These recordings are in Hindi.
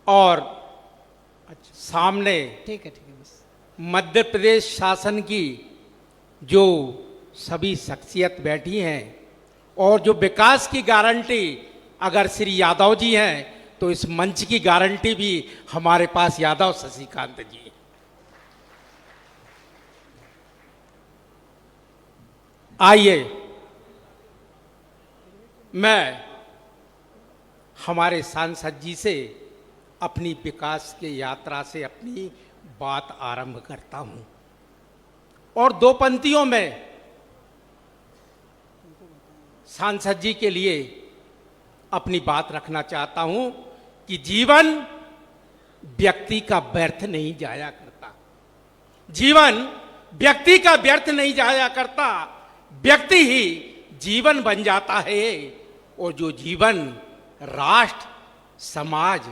और अच्छा सामने ठीक है बस। मध्य प्रदेश शासन की जो सभी शख्सियत बैठी हैं और जो विकास की गारंटी अगर श्री यादव जी हैं तो इस मंच की गारंटी भी हमारे पास यादव शशिकांत जी हैं। आइए मैं हमारे सांसद जी से अपनी विकास की यात्रा से अपनी बात आरंभ करता हूं और दो पंक्तियों में सांसद जी के लिए अपनी बात रखना चाहता हूं कि जीवन व्यक्ति का व्यर्थ नहीं जाया करता। जीवन व्यक्ति का व्यर्थ नहीं जाया करता, व्यक्ति ही जीवन बन जाता है और जो जीवन राष्ट्र, समाज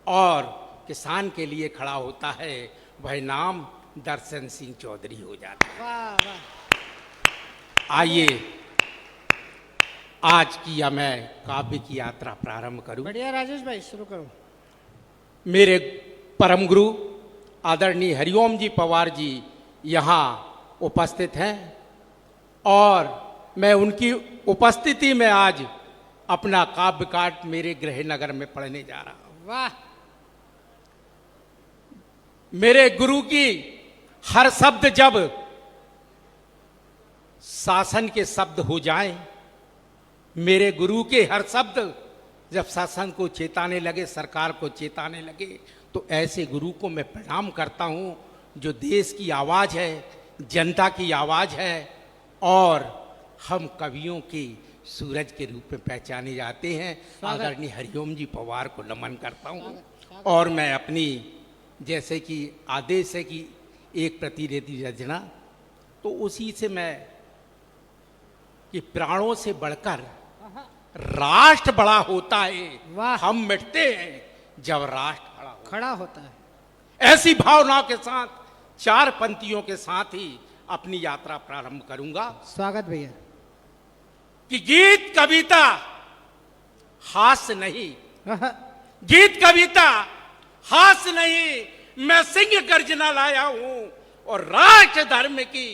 और किसान के लिए खड़ा होता है वह नाम दर्शन सिंह चौधरी हो जाता है। वाह वाह। आइए आज की या मैं काव्य की यात्रा प्रारंभ करूं। बढ़िया राजेश भाई, शुरू करो। मेरे परम गुरु आदरणीय हरिओम जी पवार जी यहाँ उपस्थित हैं और मैं उनकी उपस्थिति में आज अपना काव्य पाठ मेरे गृह नगर में पढ़ने जा रहा हूं। वाह। मेरे गुरु की हर शब्द जब शासन के शब्द हो जाएं, मेरे गुरु के हर शब्द जब शासन को चेताने लगे, सरकार को चेताने लगे, तो ऐसे गुरु को मैं प्रणाम करता हूं जो देश की आवाज है, जनता की आवाज है और हम कवियों की सूरज के रूप में पहचाने जाते हैं। आदरणीय हरिओम जी पवार को नमन करता हूं और मैं अपनी जैसे कि आदेश है कि एक प्रतिनिधि रचना, तो उसी से मैं कि प्राणों से बढ़कर राष्ट्र बड़ा होता है। वाह। हम मिटते हैं जब राष्ट्र खड़ा होता है। ऐसी भावनाओं के साथ चार पंक्तियों के साथ ही अपनी यात्रा प्रारंभ करूंगा। स्वागत भैया। कि गीत कविता हास्य नहीं, गीत कविता हास्य नहीं, मैं सिंह गर्जना लाया हूं और राष्ट्र धर्म की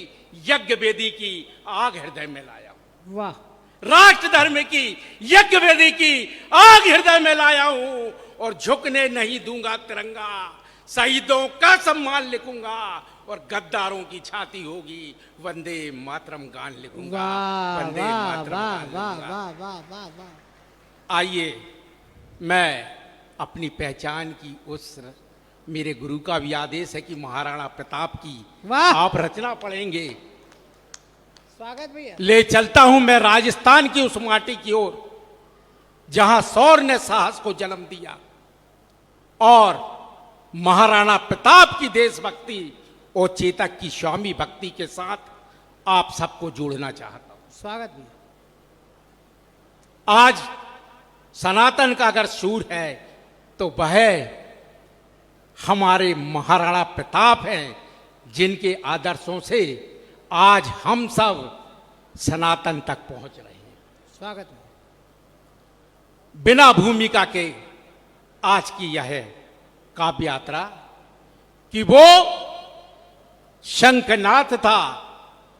यज्ञ वेदी की आग हृदय में लाया हूं। वाह। राष्ट्र धर्म की यज्ञ वेदी की आग हृदय में लाया हूं और झुकने नहीं दूंगा तिरंगा, शहीदों का सम्मान लिखूंगा और गद्दारों की छाती होगी वंदे मातरम गान लिखूंगा। वाह वंदे वाह मातरम वाह गान वाह लिखूंगा। वाह वाह वाह वाह। आइए मैं अपनी पहचान की उस मेरे गुरु का भी आदेश है कि महाराणा प्रताप की वाह। आप रचना पढ़ेंगे। स्वागत भैया। ले चलता हूं मैं राजस्थान की उस माटी की ओर जहां शौर्य ने साहस को जन्म दिया और महाराणा प्रताप की देशभक्ति और चेतक की स्वामी भक्ति के साथ आप सबको जोड़ना चाहता हूं। स्वागत भैया। आज सनातन का अगर सूर है तो वह हमारे महाराणा प्रताप हैं, जिनके आदर्शों से आज हम सब सनातन तक पहुंच रहे हैं। स्वागत है। बिना भूमिका के आज की यह काव्य यात्रा कि वो शंखनाथ था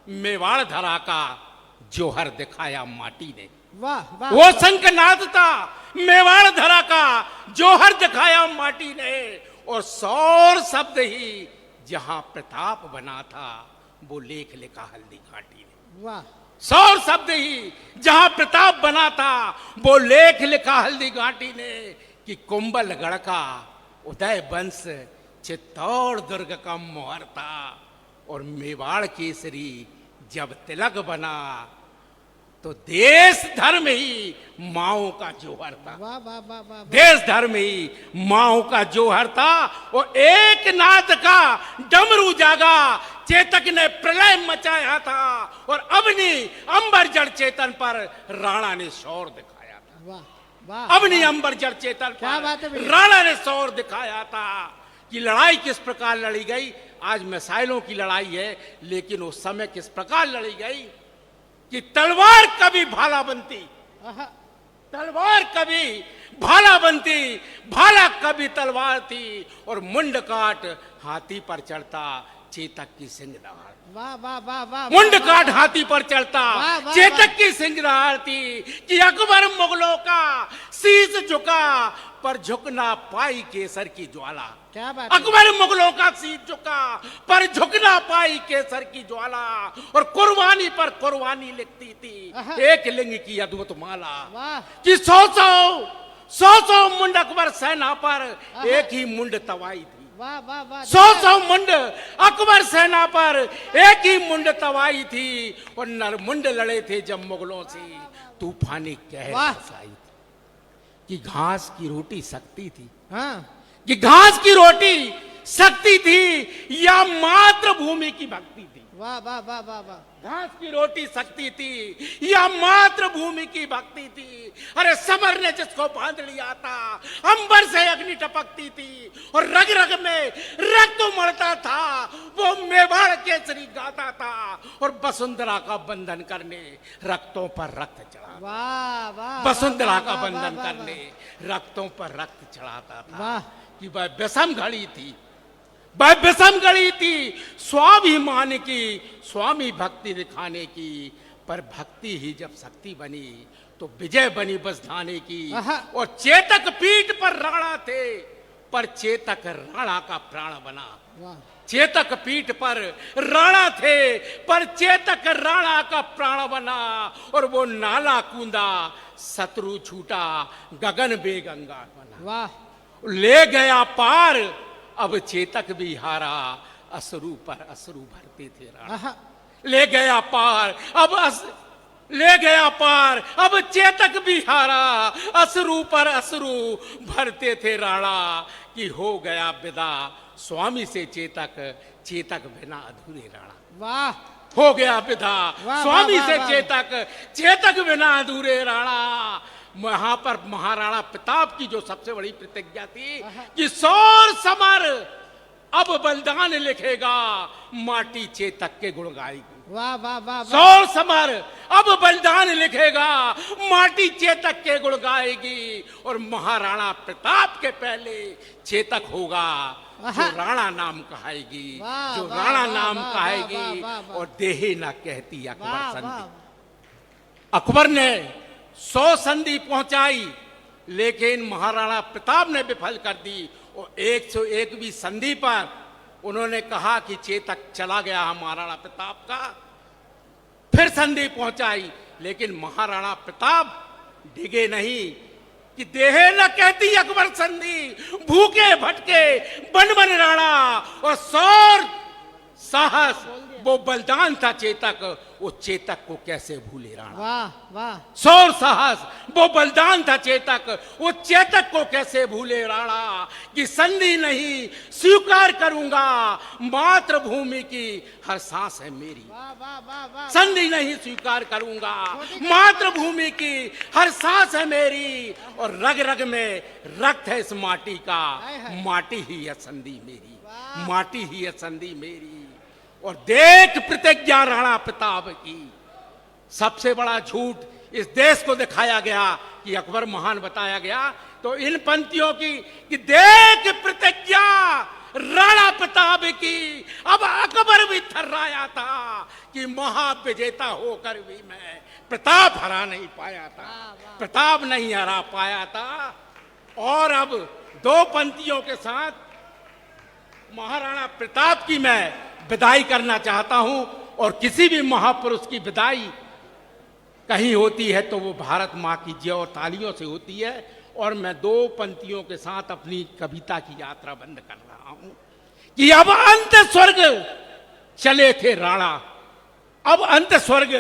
मेवाड़ धरा का जोहर दिखाया माटी ने। वाह वाह। वो शंखनाथ था मेवाड़ धरा का जोहर दिखाया माटी ने और सौर शब्द ही जहां प्रताप बना था वो लेख लिखा हल्दी घाटी ने। वाह। सौर शब्द ही जहां प्रताप बना था वो लेख लिखा हल्दी घाटी ने कि कुंभलगढ़ का उदय वंश चित्तौड़ दुर्ग का मोहर था और मेवाड़ केसरी जब तिलक बना तो देश धर्म ही माओ का जोहर था। वाह वाह वाह वाह। देश धर्म ही माओ का जोहर था और एक नाथ का डमरू जागा, चेतक ने प्रलय मचाया था और अवनी अंबर जड़ चेतन पर राणा ने शौर दिखाया था। वाह वाह। अवनी अंबर जड़ चेतन क्या बात है पर भैया। राणा ने शौर दिखाया था कि लड़ाई किस प्रकार लड़ी गई। आज मिसाइलों की लड़ाई है, लेकिन उस समय किस प्रकार लड़ी गई कि तलवार कभी भाला बनती, तलवार कभी भाला बनती, भाला कभी तलवार थी, और मुंड काट हाथी पर चढ़ता चेतक की सिंगदार। वाह वाह वाह वाह मुंड वाह, काट वाह, हाथी पर चढ़ता वाह, वाह, चेतक की सिंगदार थी कि अकबर मुगलों का शीश झुका पर झुक ना पाई केसर की ज्वाला। क्या बात है? अकबर मुगलों का शीश झुका पर झुक ना पाई केसर की ज्वाला, और कुर्बानी पर कुर्बानी लिखती थी आहा। एक लिंग की अद्भुत माला। वाह कि सौ मुंड अकबर सेना पर एक ही मुंड तवाई थी। वाह वाह वाह, सौ मुंड अकबर सेना पर एक ही मुंड तवाई थी, और नरमुंड लड़े थे जब मुगलों से तूफानी कहर वाह। बरसाई थी। कि घास की रोटी सख्ती थी, हाँ कि घास की रोटी शक्ति थी या मातृभूमि की भक्ति थी। वाह वाह वाह वाह वाह, घास की रोटी शक्ति थी या मातृभूमि की भक्ति थी। अरे समर ने जिसको बांध लिया था, अंबर से अग्नि टपकती थी और रग रग में रक्त उमड़ता था, वो मेवाड़ केसरी गाता था, और वसुंधरा का बंधन करने रक्तों पर रक्त चढ़ा। वाह वाह, वसुंधरा वाह, का वाह, बंधन वाह, वाह, करने रक्तों पर रक्त चढ़ाता था। वाह कि वह विषम घड़ी थी, वह विषम घड़ी थी स्वाभिमान की, स्वामी भक्ति दिखाने की। पर भक्ति ही जब शक्ति बनी तो विजय बनी बस धाने की। आहा। और चेतक पीठ पर राणा थे, पर चेतक राणा का प्राण बना। वाह, चेतक पीठ पर राणा थे, पर चेतक राणा का प्राण बना, और वो नाला कूदा शत्रु छूटा गगन बेगंगा बना। वाह ले गया पार अब चेतक भी हारा, अश्रु पर अश्रु भरते थे राणा। आहा, ले गया पार अब ले गया पार अब चेतक भी हारा, अश्रु पर अश्रु भरते थे राणा। कि हो गया विदा स्वामी से चेतक, चेतक बिना अधूरे राणा। वाह हो गया विदा वाह, स्वामी वाह, से वाह, चेतक, चेतक बिना अधूरे राणा। वहां पर महाराणा प्रताप की जो सबसे बड़ी प्रतिज्ञा थी कि सौर समर अब बलिदान लिखेगा, माटी चेतक के गुण गाएगी। वाह वाह वाह वाह, सौर समर अब बलिदान लिखेगा, माटी चेतक के गुण गाएगी, और महाराणा प्रताप के पहले चेतक होगा जो राणा नाम कहाएगी, वाह, जो वाह, राणा वाह, नाम वाह, कहाएगी, वाह, वाह, वाह। और देहे ना कहती वाह अकबर वाह संधि। अकबर ने 100 संधि पहुंचाई, लेकिन महाराणा प्रताप ने विफल कर दी, और 101वीं संधि पर उन्होंने कहा कि चेतक चला गया महाराणा प्रताप का। फिर संधि पहुंचाई, लेकिन महाराणा प्रताप डिगे नहीं कि देहे न कहती अकबर संधि, भूखे भटके बन बन राणा, और सौर साहस वो बलिदान था चेतक, वो चेतक को कैसे भूले राणा। वाह वाह, सौर साहस वो बलिदान था चेतक, वो चेतक को कैसे भूले राणा। कि संधि नहीं स्वीकार करूंगा, मातृभूमि की हर सांस है मेरी। वाह वाह वाह वाह, संधि नहीं स्वीकार करूंगा, मातृभूमि की हर सांस है मेरी, और रग रग में रक्त है इस माटी का, माटी ही है संधि मेरी, माटी ही है संधि मेरी। और देख प्रतिज्ञा राणा प्रताप की, सबसे बड़ा झूठ इस देश को दिखाया गया कि अकबर महान बताया गया, तो इन पंक्तियों की कि देख प्रतिज्ञा राणा प्रताप की। अब अकबर भी थर्राया था कि महाविजेता होकर भी मैं प्रताप हरा नहीं पाया था, प्रताप नहीं हरा पाया था। और अब 2 पंक्तियों के साथ महाराणा प्रताप की मैं विदाई करना चाहता हूं। और किसी भी महापुरुष की विदाई कहीं होती है तो वो भारत माँ की जय और तालियों से होती है। और मैं 2 पंक्तियों के साथ अपनी कविता की यात्रा बंद कर रहा हूं कि अब अंत स्वर्ग चले थे राणा, अब अंत स्वर्ग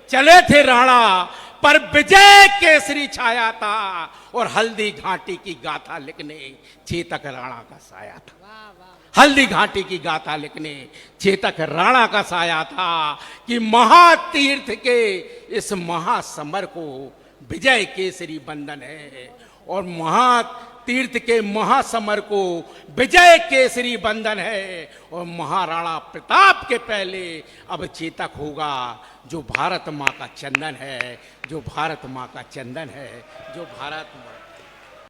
चले थे राणा, पर विजय केसरी छाया था, और हल्दी घाटी की गाथा लिखने चेतक राणा का साया था। हल्दी घाटी की गाथा लिखने चेतक राणा का साया था। कि महातीर्थ के इस महासमर को विजय केसरी बंधन है, और तीर्थ के महासमर को विजय केसरी बंधन है। और महाराणा प्रताप के पहले अब चेतक होगा जो भारत माँ का चंदन है, जो भारत माँ का चंदन है, जो भारत माँ